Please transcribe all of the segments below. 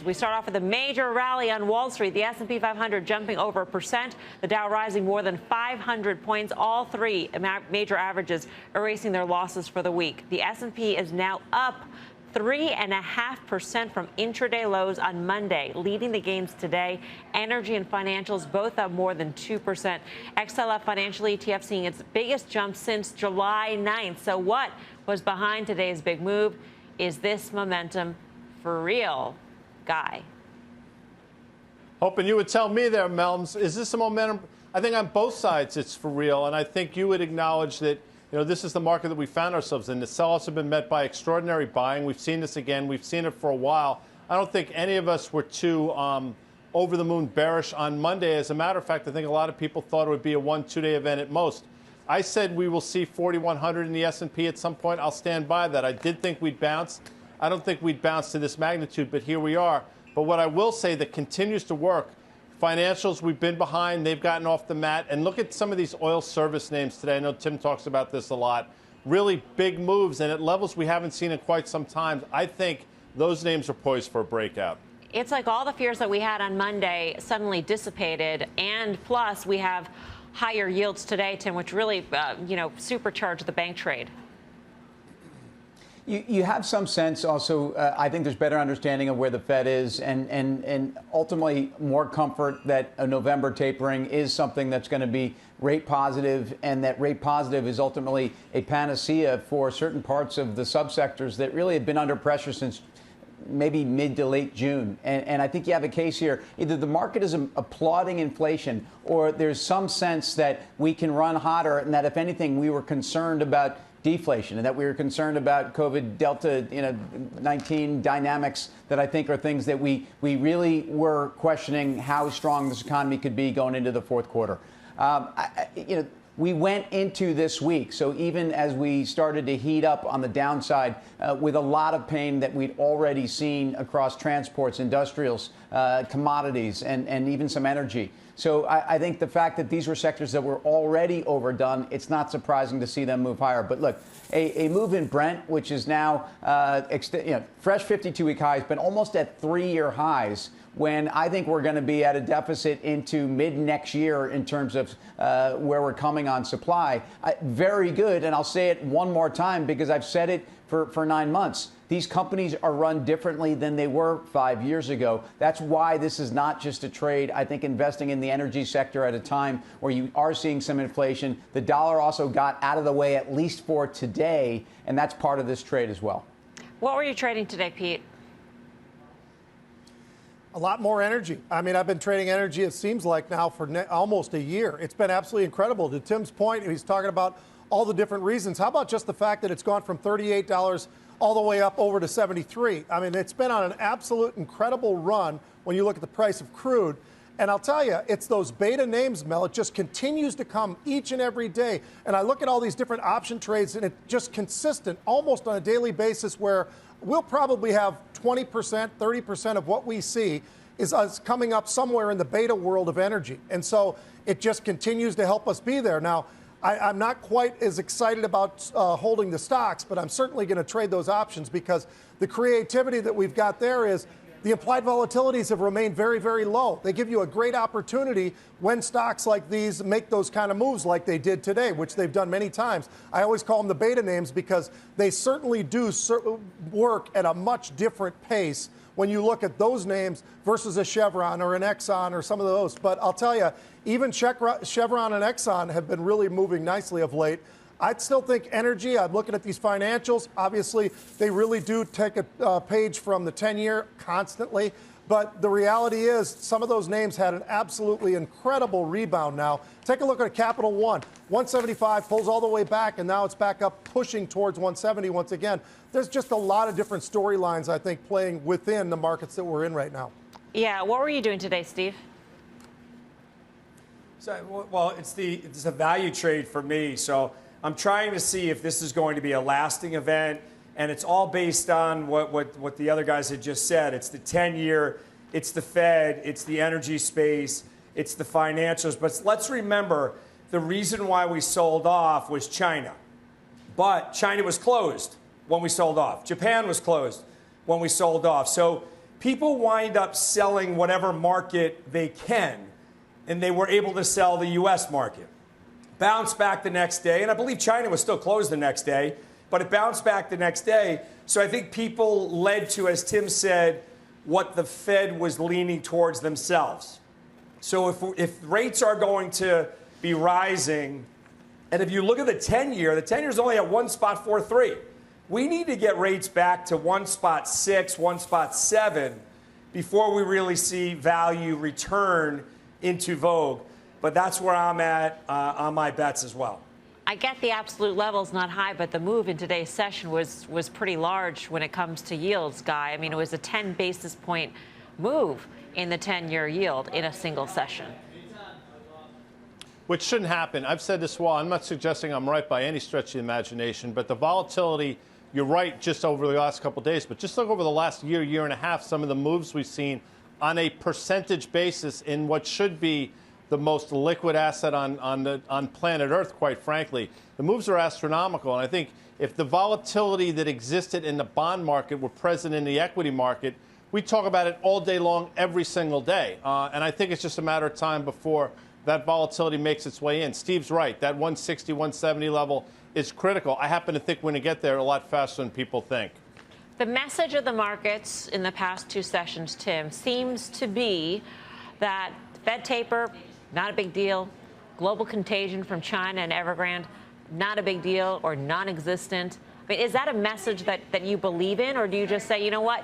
We start off with a major rally on Wall Street. The S&P 500 jumping over 1%. The Dow rising more than 500 points. All three major averages erasing their losses for the week. The S&P is now up 3.5% from intraday lows on Monday, leading the gains today. Energy and financials both up more than 2%. XLF Financial ETF seeing its biggest jump since July 9th. So what was behind today's big move? Is this momentum for real? Guy. Hoping you would tell me there, Melms. Is this a momentum? I think on both sides it's for real, and I think you would acknowledge that this is the market that we found ourselves in. The sell-offs have been met by extraordinary buying. We've seen this again. We've seen it for a while. I don't think any of us were too over-the-moon bearish on Monday. As a matter of fact, I think a lot of people thought it would be a 1-2-day event at most. I said we will see 4,100 in the S&P at some point. I'll stand by that. I did think we'd bounce. I don't think we'd bounce to this magnitude, but here we are. But what I will say that continues to work, financials, we've been behind. They've gotten off the mat. And look at some of these oil service names today. I know Tim talks about this a lot. Really big moves and at levels we haven't seen in quite some time. I think those names are poised for a breakout. It's like all the fears that we had on Monday suddenly dissipated. And plus, we have higher yields today, Tim, which really, supercharged the bank trade. You have some sense also, I think there's better understanding of where the Fed is and ultimately more comfort that a November tapering is something that's going to be rate positive, and that rate positive is ultimately a panacea for certain parts of the subsectors that really have been under pressure since maybe mid to late June. And I think you have a case here. Either the market is applauding inflation, or there's some sense that we can run hotter, and that if anything, we were concerned about deflation and that we were concerned about COVID Delta 19 dynamics that I think are things that we really were questioning how strong this economy could be going into the fourth quarter. We went into this week, so even as we started to heat up on the downside with a lot of pain that we'd already seen across transports, industrials, commodities, and even some energy. So I think the fact that these were sectors that were already overdone, it's not surprising to see them move higher. But look, a move in Brent, which is now fresh 52-week highs, but almost at 3-year highs, when I think we're going to be at a deficit into mid next year in terms of where we're coming on supply. Very good. And I'll say it one more time because I've said it for 9 months. These companies are run differently than they were 5 years ago. That's why this is not just a trade. I think investing in the energy sector at a time where you are seeing some inflation, the dollar also got out of the way, at least for today. And that's part of this trade as well. What were you trading today, Pete? A lot more energy. I mean, I've been trading energy, it seems like now, for almost a year. It's been absolutely incredible. To Tim's point, he's talking about all the different reasons. How about just the fact that it's gone from $38 all the way up over to $73? I mean, it's been on an absolute incredible run when you look at the price of crude. And I'll tell you, it's those beta names, Mel. It just continues to come each and every day. And I look at all these different option trades, and it's just consistent, almost on a daily basis, where we'll probably have 20%, 30% of what we see is us coming up somewhere in the beta world of energy. And so it just continues to help us be there. Now, I'm not quite as excited about holding the stocks, but I'm certainly going to trade those options because the creativity that we've got there is the implied volatilities have remained very, very low. They give you a great opportunity when stocks like these make those kind of moves like they did today, which they've done many times. I always call them the beta names because they certainly do work at a much different pace when you look at those names versus a Chevron or an Exxon or some of those. But I'll tell you, even Chevron and Exxon have been really moving nicely of late. I'd still think energy. I'm looking at these financials. Obviously, they really do take a page from the 10-year constantly. But the reality is some of those names had an absolutely incredible rebound now. Take a look at Capital One. 175 pulls all the way back, and now it's back up pushing towards 170 once again. There's just a lot of different storylines, I think, playing within the markets that we're in right now. Yeah. What were you doing today, Steve? So, well, it's a value trade for me. So I'm trying to see if this is going to be a lasting event. And it's all based on what the other guys had just said. It's the 10-year, it's the Fed, it's the energy space, it's the financials. But let's remember, the reason why we sold off was China. But China was closed when we sold off. Japan was closed when we sold off. So people wind up selling whatever market they can, and they were able to sell the U.S. market. Bounced back the next day, and I believe China was still closed the next day, but it bounced back the next day. So I think people led to, as Tim said, what the Fed was leaning towards themselves. So if rates are going to be rising, and if you look at the 10-year, the 10-year is only at 1.43. We need to get rates back to 1.6, 1.7 before we really see value return into vogue. But that's where I'm at on my bets as well. I get the absolute level's not high, but the move in today's session was pretty large when it comes to yields, Guy. I mean, it was a 10 basis point move in the 10-year yield in a single session. Which shouldn't happen. I've said this while. I'm not suggesting I'm right by any stretch of the imagination, but the volatility, you're right, just over the last couple of days, but just look over the last year, year and a half, some of the moves we've seen on a percentage basis in what should be the most liquid asset on planet Earth, quite frankly. The moves are astronomical, and I think if the volatility that existed in the bond market were present in the equity market, we talk about it all day long, every single day. And I think it's just a matter of time before that volatility makes its way in. Steve's right. That 160, 170 level is critical. I happen to think we're going to get there a lot faster than people think. The message of the markets in the past two sessions, Tim, seems to be that Fed taper, not a big deal. Global contagion from China and Evergrande, not a big deal or non-existent. I mean, is that a message that you believe in, or do you just say, you know what,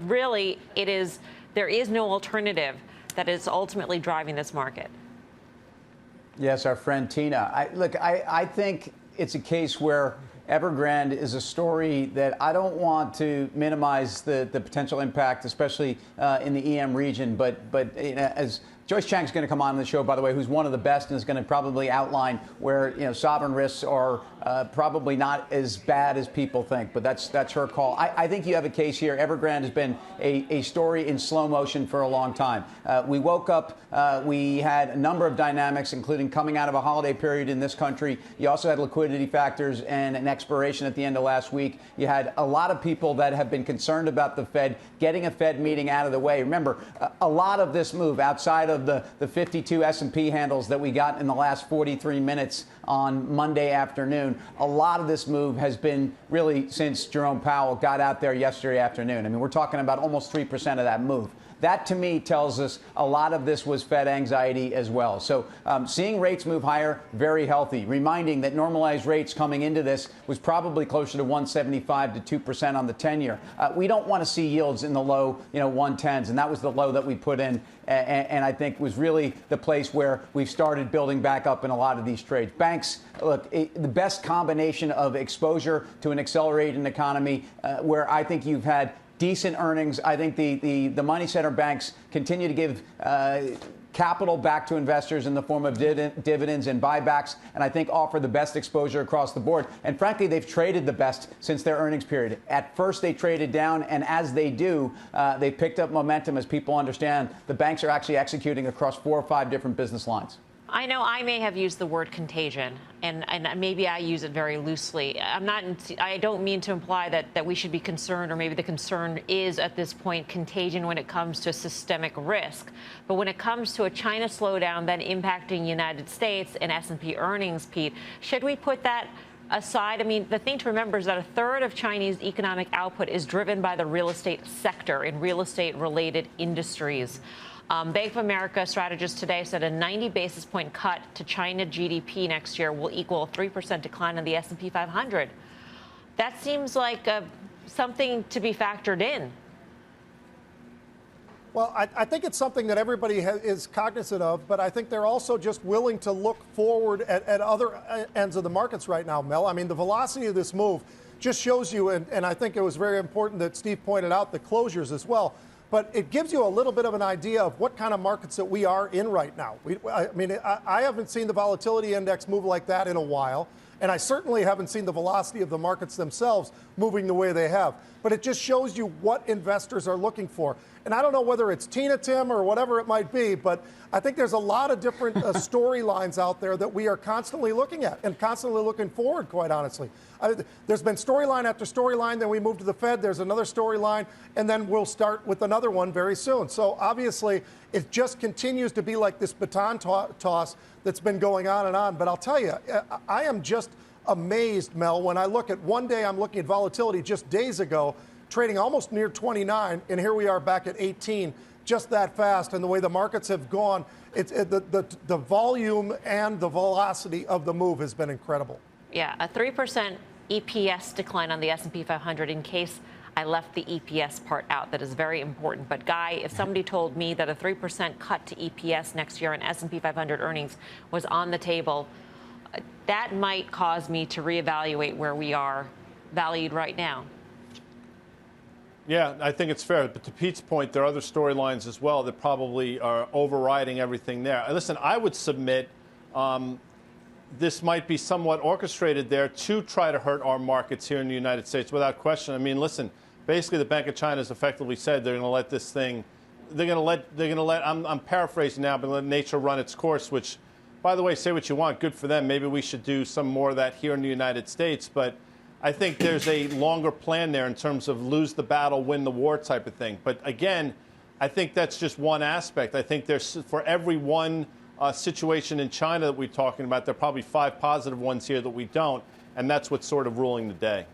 really, there is no alternative that is ultimately driving this market? Yes, our friend Tina. I think it's a case where Evergrande is a story that I don't want to minimize the potential impact, especially in the EM region. But you know, as Joyce Chang's going to come on the show, by the way, who's one of the best and is going to probably outline where sovereign risks are probably not as bad as people think. But that's her call. I think you have a case here. Evergrande has been a story in slow motion for a long time. We woke up. We had a number of dynamics, including coming out of a holiday period in this country. You also had liquidity factors and an expiration at the end of last week. You had a lot of people that have been concerned about the Fed getting a Fed meeting out of the way. Remember, a lot of this move outside of the 52 S&P handles that we got in the last 43 minutes on Monday afternoon, a lot of this move has been really since Jerome Powell got out there yesterday afternoon. I mean, we're talking about almost 3% of that move. That, to me, tells us a lot of this was Fed anxiety as well. So seeing rates move higher, very healthy. Reminding that normalized rates coming into this was probably closer to 1.75 to 2% on the 10-year. We don't want to see yields in the low 110s, and that was the low that we put in, and I think was really the place where we've started building back up in a lot of these trades. Banks, look, the best combination of exposure to an accelerating economy where I think you've had decent earnings. I think the money center banks continue to give capital back to investors in the form of dividends and buybacks, and I think offer the best exposure across the board. And frankly, they've traded the best since their earnings period. At first, they traded down, and as they do, they picked up momentum as people understand the banks are actually executing across 4 or 5 different business lines. I know I may have used the word contagion, and maybe I use it very loosely. I don't mean to imply that we should be concerned, or maybe the concern is at this point contagion when it comes to systemic risk. But when it comes to a China slowdown then impacting United States and S&P earnings, Pete, should we put that aside? I mean, the thing to remember is that a third of Chinese economic output is driven by the real estate sector in real estate-related industries. Bank of America strategists today said a 90 basis point cut to China GDP next year will equal a 3% decline in the S&P 500. That seems like something to be factored in. Well, I think it's something that everybody is cognizant of, but I think they're also just willing to look forward at other ends of the markets right now, Mel. I mean, the velocity of this move just shows you, and I think it was very important that Steve pointed out the closures as well. But it gives you a little bit of an idea of what kind of markets that we are in right now. I haven't seen the volatility index move like that in a while, and I certainly haven't seen the velocity of the markets themselves moving the way they have. But it just shows you what investors are looking for. And I don't know whether it's Tina Tim or whatever it might be, but I think there's a lot of different storylines out there that we are constantly looking at and constantly looking forward, quite honestly. There's been storyline after storyline, then we move to the Fed, there's another storyline, and then we'll start with another one very soon. So obviously, it just continues to be like this baton toss that's been going on and on. But I'll tell you, I am just amazed, Mel, when I look at one day, I'm looking at volatility just days ago, trading almost near 29, and here we are back at 18, just that fast. And the way the markets have gone, the volume and the velocity of the move has been incredible. Yeah, a 3% EPS decline on the S&P 500 in case I left the EPS part out. That is very important. But Guy, if somebody told me that a 3% cut to EPS next year in S&P 500 earnings was on the table, that might cause me to reevaluate where we are valued right now. Yeah, I think it's fair. But to Pete's point, there are other storylines as well that probably are overriding everything there. Listen, I would submit this might be somewhat orchestrated there to try to hurt our markets here in the United States, without question. I mean, listen, basically the Bank of China has effectively said they're going to let this thing, I'm paraphrasing now, but let nature run its course, which, by the way, say what you want, good for them. Maybe we should do some more of that here in the United States. But I think there's a longer plan there in terms of lose the battle, win the war type of thing. But again, I think that's just one aspect. I think there's, for every one situation in China that we're talking about, there are probably 5 positive ones here that we don't. And that's what's sort of ruling the day.